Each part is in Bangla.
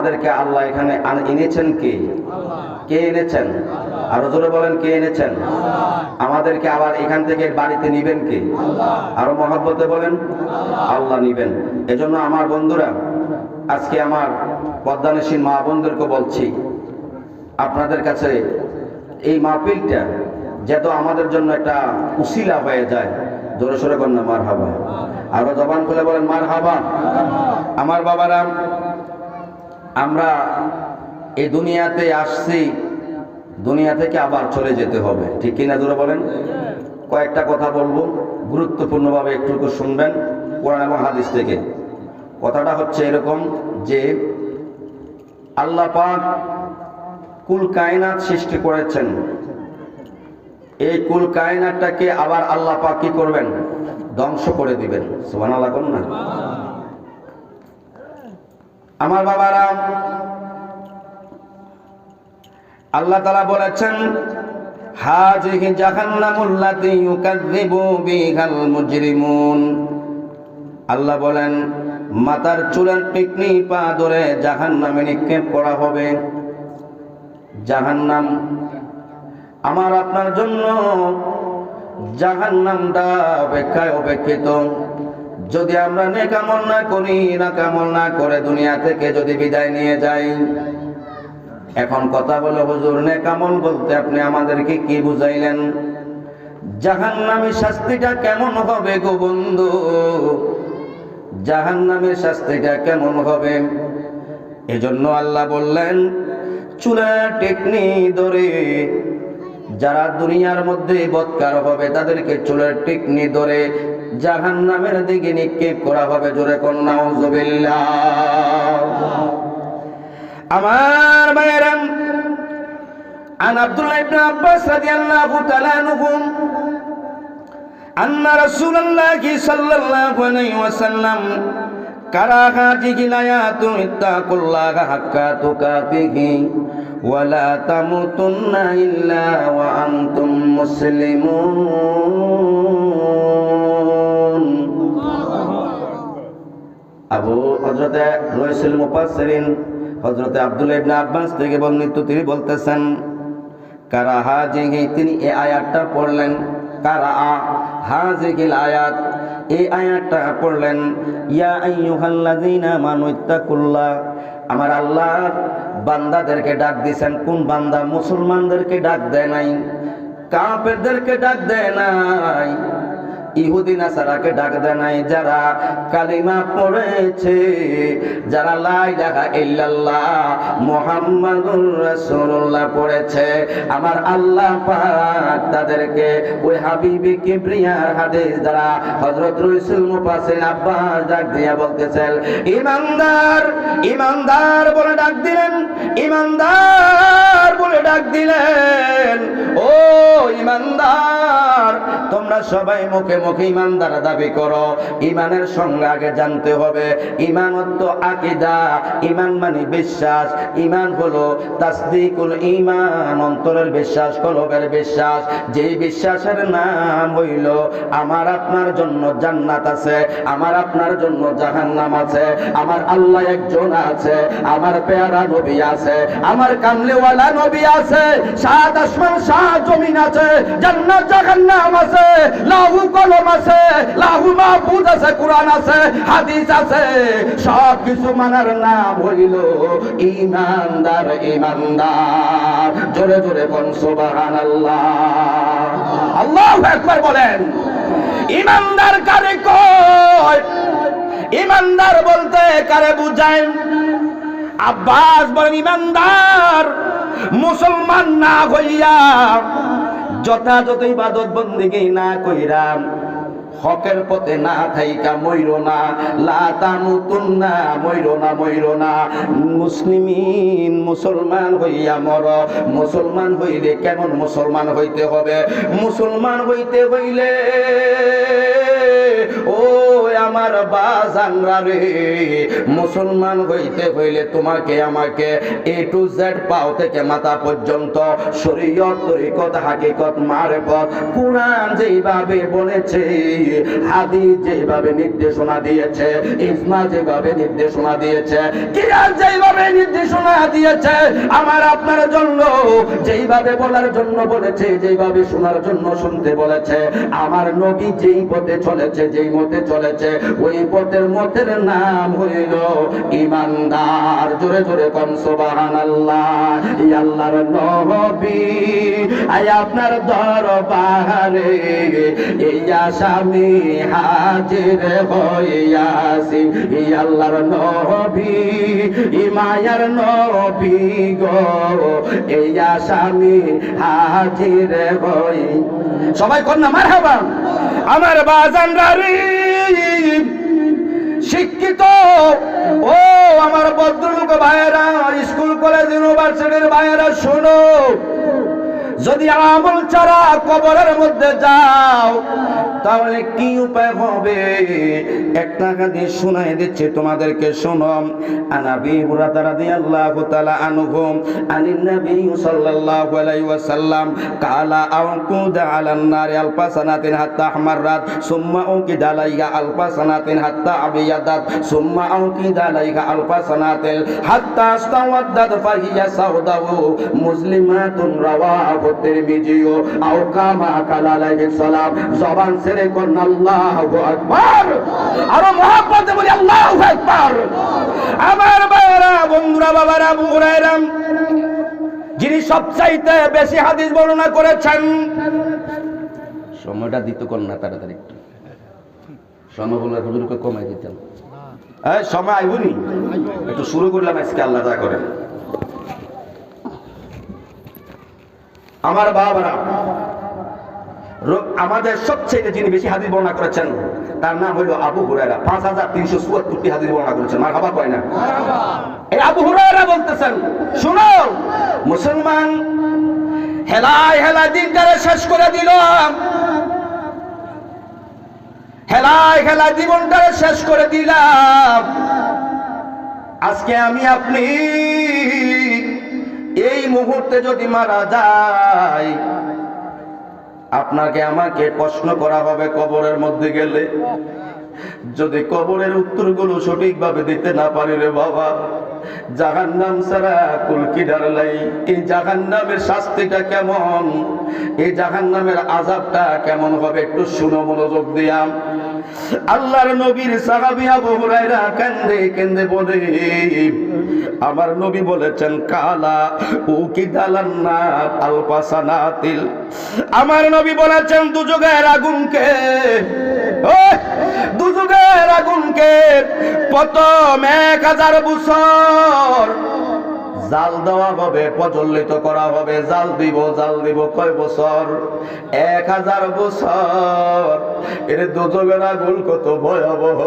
আমাদেরকে আল্লাহ এখানে এনেছেন কে? কে এনেছেন? আরো জোরে বলেন, কে এনেছেন? আমাদেরকে আবার এখান থেকে বাড়িতে নিবেন কে? আরো মহব্বতে বলেন, আল্লাহ নিবেন। এজন্য আমার বন্ধুরা, আজকে আমার পদ্মানসীন মা বোনদেরকে বলছি, আপনাদের কাছে এই মাহফিলটা যেন আমাদের জন্য একটা উসিলা হয়ে যায়। জোরে সোরে বলেন না মারহাবা। আরো জবান খুলে বলেন মারহাবা। আমার বাবারা, আমরা এই দুনিয়াতে আসছি, দুনিয়া থেকে আবার চলে যেতে হবে, ঠিক কিনা জোরে বলেন? কয়েকটা কথা বলবো, গুরুত্বপূর্ণভাবে একটু শুনবেন কোরআন এবং হাদিস থেকে। কথাটা হচ্ছে এরকম যে আল্লাহ পাক কুল কায়নাত সৃষ্টি করেছেন। এই কুল কায়নাতটাকে আবার আল্লাহ পাক কি করবেন? ধ্বংস করে দিবেন। সুবহানাল্লাহ কোন না? আমার বাবারা, আল্লাহ তাআলা বলেছেন, হাযিহি জাহান্নামুল্লাতী ইউকাযযিবু বিহাল মুজরিমুন। আল্লাহ বলেন, মাথার চুলের টিকনি পা ধরে জাহান্নামে নিক্ষেপ করা হবে। জাহান্নাম আমার আপনার জন্য, জাহান্নামটা অপেক্ষায় অপেক্ষিত। যদি আমরা নেক আমল না করি, নেক আমল না করে দুনিয়া থেকে যদি বিদায় নিয়ে যাই। এখন কথা বলে, হুজুর নেক আমল বলতে আপনি আমাদেরকে কি বুঝাইলেন? জাহান্নামের শাস্তিটা কেমন হবে গো বন্ধু? জাহান্নামের শাস্তিটা কেমন হবে? এজন্য আল্লাহ বললেন, চুলের টেকনি ধরে যারা দুনিয়ার মধ্যে বদকার হবে তাদেরকে চুলের টিকনি ধরে জাহান্নামের দিকে নিক্ষেপ করা হবে। জোরে কোন নাউযুবিল্লাহ। আমার ভাইয়েরা, আন আব্দুল্লাহ ইবনে আব্বাস রাদিয়াল্লাহু তাআলা আনহু আন্না রাসূলুল্লাহি সাল্লাল্লাহু আলাইহি ওয়াসাল্লাম কারাহাতিহিল আয়াতু ইত্তাকুল্লাহা হাক্কা তুকাতিহি ওয়া লা তামুতুন্না ইল্লা ওয়া আনতুম মুসলিমুন। আবু হযরতে রাসূল মুফাসসিরিন হযরতে আব্দুল্লাহ ইবনে আব্বাস থেকে বর্ণিত, তিনি বলতেছেন, কারাহাতিহি, তিনি এই আয়াতটা পড়লেন। কারা হাযিহিল আয়াত, এই আয়াতটা পড়লেন, ইয়া আইয়ুহাল্লাযীনা আমানু ইত্তাকুল্লাহ। আমার আল্লাহ বান্দাদেরকে ডাক দিয়েছেন। কোন বান্দা? মুসলমানদেরকে ডাক দেয় নাই, কাফেরদেরকে ডাক দেয় নাই, ইহুদি নাসারাকে ডাক দেয় নাই। যারা কালিমা পড়েছে, যারা লা ইলাহা ইল্লাল্লাহ মুহাম্মাদুর রাসূলুল্লাহ পড়েছে, আমার আল্লাহ পাক তাদেরকে ওই হাবিবে কিবরিয়ার হাদিস দ্বারা হযরত রাসূল মুফাসসির আব্বাস ডাক দিয়া বলতেছেন, ঈমানদার, ঈমানদার বলে ডাক দিলেন, ঈমানদার বলে ডাক দিলেন। ও ঈমানদার, তোমরা সবাই মুখে মুখে ঈমানদার দাবি করো। ঈমানের সঙ্গে আগে জানতে হবে, ঈমান তো আকীদা, ঈমান মানে বিশ্বাস। ঈমান হলো তাসদীকুল ঈমান, অন্তরের বিশ্বাস, কলবের বিশ্বাস। যেই বিশ্বাসের নাম হইল আমার আপনার জন্য জান্নাত আছে, আমার আপনার জন্য জাহান্নাম আছে, আমার আল্লাহ একজন আছে, আমার পেয়ারা নবী আছে, আমার কামলিওয়ালা নবী আছে, সাত আসমান সাত জমিন আছে, জান্নাত জাহান্নাম আছে, লাহু কলম আছে, লাহু মাহফুজ আছে, কুরআন আছে, হাদিস আছে। সব কিছু মানার নাম হইল ঈমানদার। ঈমানদার জোরে জোরে বল সুবহানাল্লাহ। আল্লাহু আকবার বলেন। ঈমানদার কারে কয়? ঈমানদার বলতে কারে বুঝায়? আব্বাস বলেন, ঈমানদার মুসলমান না হইয়া, যথাযথ ইবাদত বন্দেগী না কইরা, হকের পথে না থাইকা মইরো না, লা তামুতুন্না, মইরো না, মইরো না, মুসলিমিন মুসলমান হইয়া মর। মুসলমান হইলে কেমন মুসলমান হইতে হবে? মুসলমান হইতে হইলে ও আমার বাজানরা রে, মুসলমান হইতে হইলে তোমাকে আমাকে এ টু জেড পাও থেকে মাথা পর্যন্ত শরীয়ত তরিকত হাকিকত মারফত কুরআন যেভাবে বলেছে, হাদিস যেভাবে নির্দেশনা দিয়েছে, ইজমা যেভাবে নির্দেশনা দিয়েছে, কিয়াস যেভাবে নির্দেশনা দিয়েছে, আমার আপনার জন্য যেইভাবে বলার জন্য বলেছে, যেইভাবে শোনার জন্য শুনতে বলেছে, আমার নবী যেই পথে চলেছে, যেই মতে চলেছে, ওই পথের মতের নাম হইল ঈমানদার। জোরে জোরে কোন সুবহানাল্লাহ। এই আল্লাহর নবী আয় আপনার দরবারে, এই আসামি হাজির হইয়াছি। এই আল্লাহর নবী, এই মায়ার নবী গো, এই আসামি হাজির হই। সবাই কোন না মারহাবা। আমার বাজানরা রে, শিক্ষিত ও আমার ভদ্রলোক ভাইয়েরা, স্কুল কলেজ ইউনিভার্সিটির ভাইয়েরা, শোনো, যদি আমল ছাড়া কবরের মধ্যে যাও তাহলে কি উপায় হবে? একটা হাদিস শোনাই দিচ্ছি তোমাদেরকে, শোনো। আনাবি হুরায়রা রাদিয়াল্লাহু তাআলা আনহু আনিন নবী সাল্লাল্লাহু আলাইহি ওয়াসাল্লাম কালা আউকুদা আলান নারি আলফা সানাতিন হাত্তা আহমারাত সুম্মা উকিদা আলাইহা আলফা সানাতিন হাত্তা আবিয়াদাত সুম্মা উকিদা আলাইহা আলফা সানাতিন হাত্তা আস্তাওয়াদাত ফাহিয়া সাউদাউ মুসলিমাতুন রাওয়াহু তিরমিজি আও কামা কালা আলাইহিস সালাম। জবান ছেড়ে কোন আল্লাহু আকবার, আর মুহাব্বতে বলি আল্লাহু আকবার। আমার ভাইরা, বন্ধুরা, বাবারা, আবু হুরায়রা যিনি সবচাইতে বেশি হাদিস বর্ণনা করেছেন, সময়টা দিতে কোন না তাড়াতাড়ি একটু সময় বলে হুজুরকে কমাই দিতেন। এই সময় আইবনি, একটু শুরু করলাম আজকে, আল্লাহ যা করেন। আমার বাবারা, আমাদের সবচেয়ে যিনি বেশি হাদিস বর্ণনা করেছেন তার নাম হইল আবু হুরায়রা। 5374টি হাদিস বর্ণনা করেছেন। মারহাবা কয় না? এই আবু হুরায়রা বলতেছেন, শুনো, মুসলমান হেলায় হেলায় দিনটারে শেষ করে দিল, হেলায় হেলায় জীবনটারে শেষ করে দিলাম। আজকে আমি আপনি এই মুহূর্তে যদি মারা যাই, আপনাকে আমাকে প্রশ্ন করা হবে কবরের মধ্যে গেলে। যদি কবরের উত্তরগুলো সঠিকভাবে দিতে না পারি রে বাবা, জাহান্নাম ছাড়া কুল কিনার নাই। এই জাহান্নামের শাস্তিটা কেমন, এই জাহান্নামের আযাবটা কেমন হবে একটু শুনো মনোযোগ দিয়া। আল্লাহর নবীর সাহাবী আবু হুরায়রা কান্দে কান্দে বলে, আমার নবী বলেছেন কালা উকিদালান নার আলফা সানাতিল। আমার নবী বলেছেন দুজকের আগুনকে, দুজকের আগুনকে প্রথম 1000 বছর জাল দেওয়া হবে, প্রজ্বলিত করা হবে। জাল দিব কয় বছর? 1000 বছর। এর দুজকের আগুন কত ভয়াবহ,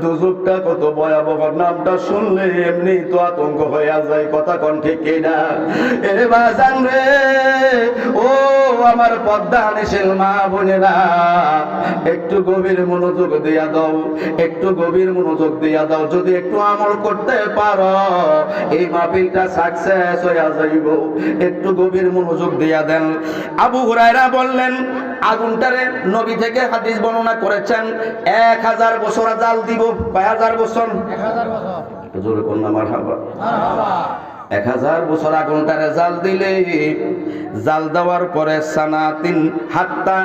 দুজকটা কত ভয়াবহ, নামটা শুনলে এমনি তো আতঙ্ক হয়ে যায়। কথা কোন ঠিক কিনা? এরে বাজান রে, ও আমার পর্দা নিশিল মা বোনেরা, একটু গভীর মনোযোগ দিয়া দাও, একটু গভীর মনোযোগ দিয়া দাও। যদি একটু আমল করতে পারো, এই মাহফিলটা সাকসেস হয়ে যাইব। একটু গভীর মনোযোগ দিয়া দেন। আবু হুরায়রা বললেন, আগুনটারে নবী থেকে হাদিস বর্ণনা করেছেন 1000 বছর জাল দিব। কয় হাজার বছর? 1000 বছর। জোরে কোন না মারহাবা। 1000 বছর আগুনটারে জাল দিলে, জাল দেওয়ার পরে সানাতিন হাত্তা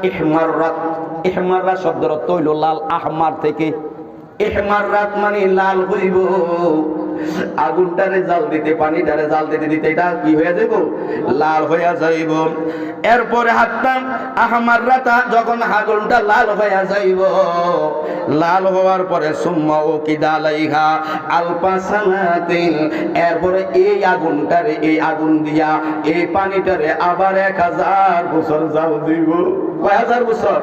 ইহমাররাত। ইহমাররা শব্দের অর্থ হইল লাল, আহমার থেকে ইহমাররাত মানে লাল হইব। আগুনটারে জাল দিতে, পানিটারে জাল দিতে দিতে এটা কি হয়ে যাইব? লাল হয়ে যাইব। এরপরে হাত্তা আহমাররাতা, যখন আগুনটা লাল হয়ে যাইব, লাল হওয়ার পরে সুম্মা উকিদা আলাইহা আলফা সানাতিন। এরপরে এই আগুনটারে, এই আগুন দিয়া এই পানিটারে আবার 1000 বছর জাল দিব। কয় হাজার বছর?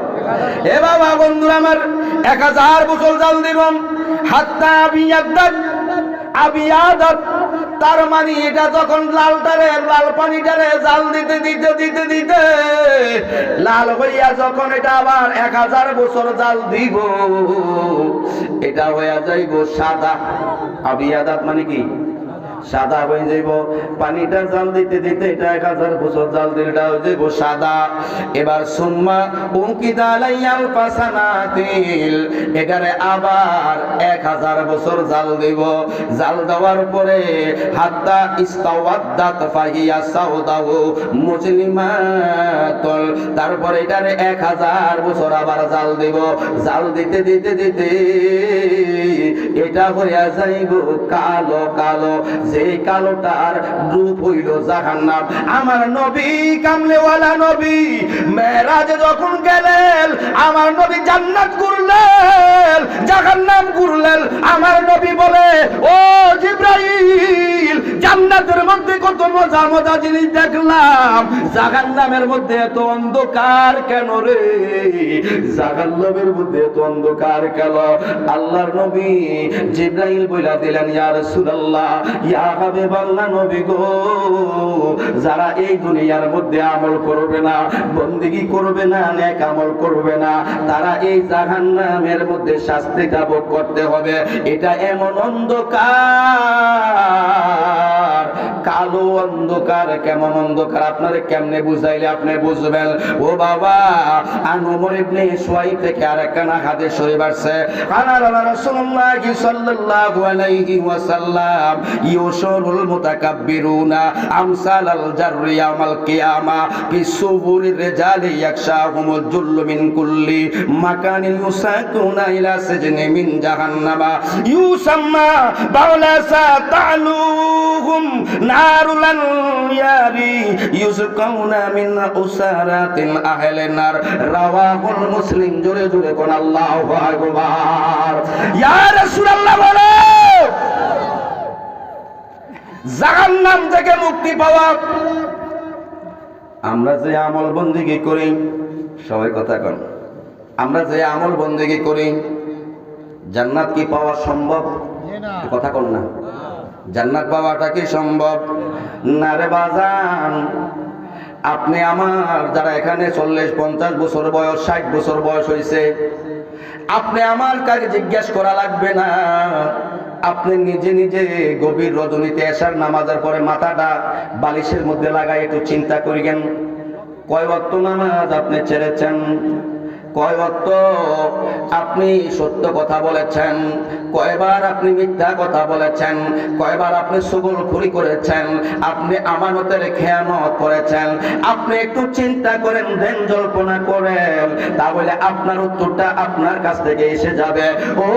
এ বাবা বন্ধুরা আমার, 1000 বছর জাল দিব। হাত্তা আবিয়াদাত, আবিয়াদাত তার মানে এটা যখন লাল পানিটারে জাল দিতে দিতে দিতে দিতে লাল হইয়া যখন এটা আবার 1000 বছর জাল দিব, এটা হইয়া যাইব সাদা। আবিয়াদাত মানে কি? সাদা হয়ে যাইব। পানিটা জাল দিতে দিতে এটা 1000 বছর জাল দিলে এটা হয়ে যাইব সাদা। এবার সুম্মা উকিদা আলাইয়াল ফাসানাতিল, এটারে আবার 1000 বছর জাল দিব। জাল দেওয়ার পরে হাত্তা ইস্তাওয়াদ্দাত ফাহিয়া সাউদাউ মুসলিমাতুল, তারপরে এটারে 1000 বছর আবার জাল দিব। জাল দিতে দিতে দিতে এটা হইয়া যাইব কালো কালো, যে কালোটার রূপ হইল জাহান্নাম। আমার নবী কামলেওয়ালা নবী মেরাজে যখন গেলেন, আমার নবী জান্নাত ঘুরলেন, জাহান্নাম ঘুরলেন। আমার নবী বলে, ও জিবরাইল, জান্নাতের মধ্যে কত মজা মজা জিনিস দেখলাম, জাহান্নামের মধ্যে এত অন্ধকার কেন রে? জাহান্নামের মধ্যে এত অন্ধকার কেন? আল্লাহর নবী জিবরাইল বইলা দিলেন, ইয়া রাসূলুল্লাহ, ইয়া হাবিবাল্লাহ নবী গো, যারা এই দুনিয়ার মধ্যে আমল করবে না, বন্দেগী করবে না, নেক আমল করবে না, তারা এই জাহান্নামের মধ্যে শাস্তিটা ভোগ করতে হবে। এটা এমন অন্ধকার, কালো অন্ধকার। কেমন অন্ধকার আপনারে কেমনে বুঝাইলে আপনি বুঝবেন? ও বাবা, আন ওমর ইবনে সুয়াইব থেকে আরেকখানা হাদিস শরীফ আছে, কানা রাসূলুল্লাহ সাল্লাল্লাহু আলাইহি ওয়াসাল্লাম ইউশুরুল মুতাকাব্বিরুনা আমসালাল জাররি ইয়াউমাল কিয়ামা বিসুবুরির রিজালি ইয়াকশাহুমুল জুল্লু মিন কুল্লি মাকানিন ইউসাকুনা ইলা সিজনি মিন জাহান্নামা ইউসাম্মা বাওলাসা তালুহুম নারুলান ইয়ারি ইউসকাউনা মিন উসারাতিন আহলিন নার। রাওয়াহুল মুসলিম। জোরে জোরে কোন আল্লাহু আকবার। ইয়া রাসূলুল্লাহ বলো, জাহান্নাম থেকে মুক্তি পাওয়া, আমরা যে আমল বন্দেগী করি, সবাই কথা কন, আমরা যে আমল বন্দেগী করি, জান্নাত কি পাওয়া সম্ভব? কথা কন না। জান্নাত পাওয়াটা কি সম্ভব? না রে বাজান। আপনি আমার যারা এখানে 40-50 বছর বয়স, 60 বছর বয়স হয়েছে, আপনি আমার কাছে জিজ্ঞাসা করা লাগবে না। আপনি নিজে নিজে গভীর রজনীতে এশার নামাজের পরে মাথাটা বালিশের মধ্যে লাগাই একটু চিন্তা করিবেন, কয় ওয়াক্ত নামাজ আপনি ছেড়েছেন, কয় ওয়াক্ত আপনি সত্য কথা বলেছেন, কয়বার আপনি মিথ্যা কথা বলেছেন, কয়বার আপনি চুগলখড়ি করেছেন, আপনি আমানতের খেয়ানত করেছেন। আপনি একটু চিন্তা করেন, ধ্যান জল্পনা করেন, তাহলে আপনার উত্তরটা আপনার কাছ থেকে এসে যাবে। ও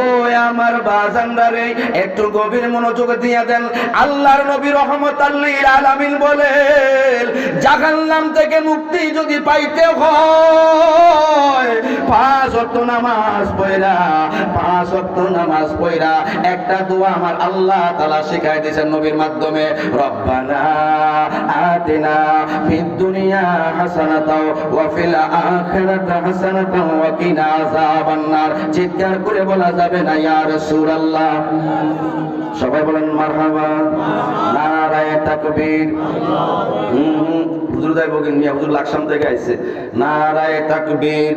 আমার বাজানরা রে, একটু গভীর মনোযোগ দিয়ে দেন। আল্লাহর নবী রাহমাতাল লিল আলামিন বলেন, জাহান্নাম থেকে মুক্তি যদি পাইতে হয়, 5 ওয়াক্ত নামাজ পড়া, 5 ওয়াক্ত নামাজ পড়া একটা দোয়া আমার আল্লাহ তাআলা শিখাই দিয়েছেন নবীর মাধ্যমে। রব্বানা আতিনা ফিদ দুনিয়া হাসানাতাও ওয়া ফিল আখিরাতি হাসানাতাও ওয়া কিনা আযাবান নার। চিৎকার করে বলা যাবে না ইয়া রাসূলুল্লাহ? সবাই বলেন মারহাবা। নারায়ে তাকবীর। হুজুর যাইব কি মিয়া? হুজুর লাকসাম থেকে আইছে। নারায়ে তাকবীর,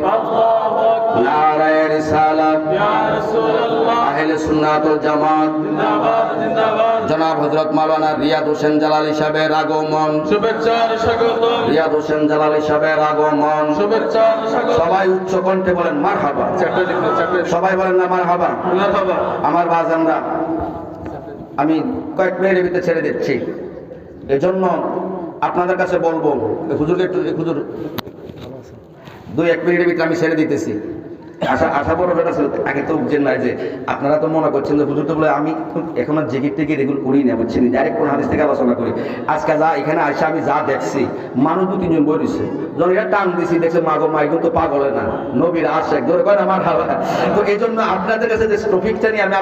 নারায়ে রিসালাত, ইয়া রাসূলুল্লাহ, আহলে সুন্নাত ওয়াল জামাত জিন্দাবাদ জিন্দাবাদ। জনাব হযরত মাওলানা রিয়াদ হোসেন জালালী সাহেবের আগমন, শুভেচ্ছার স্বাগত। রিয়াদ হোসেন জালালী সাহেবের আগমন, শুভেচ্ছার স্বাগত। সবাই উচ্চ কণ্ঠে বলেন মারহাবা। সবাই বলেন না মারহাবা? মারহাবা। আমার বাজানরা, আমি কয়েক মিনিটের ভিতরে ছেড়ে দিচ্ছি। এজন্য আপনাদের কাছে বলবো, হুজুরকে একটু, হুজুর 2-1 মিনিটের ভিতরে আমি ছেড়ে দিতেছি। আশা বড় ব্যাপার ছিল, আগে তো বুঝছেন না যে আপনারা তো মনে করছেন যে হুজুর তো বলে আমি এখন আর জিকির থেকে রেগুল করি না, বুঝছেন, ডাইরেক্ট কোন হাদিস থেকে আলোচনা করি। আজকে যা এখানে আসে আমি যা দেখছি, মানুষ 2-3 জন বলেছে, যখন এটা টান দিছি দেখছে মাগো মাইগুন তো পাগল না, নবীর আশেক ধরে কয় আমার হাওয়া। তো এই জন্য আপনাদের কাছে যে টপিকটা নিয়ে আমি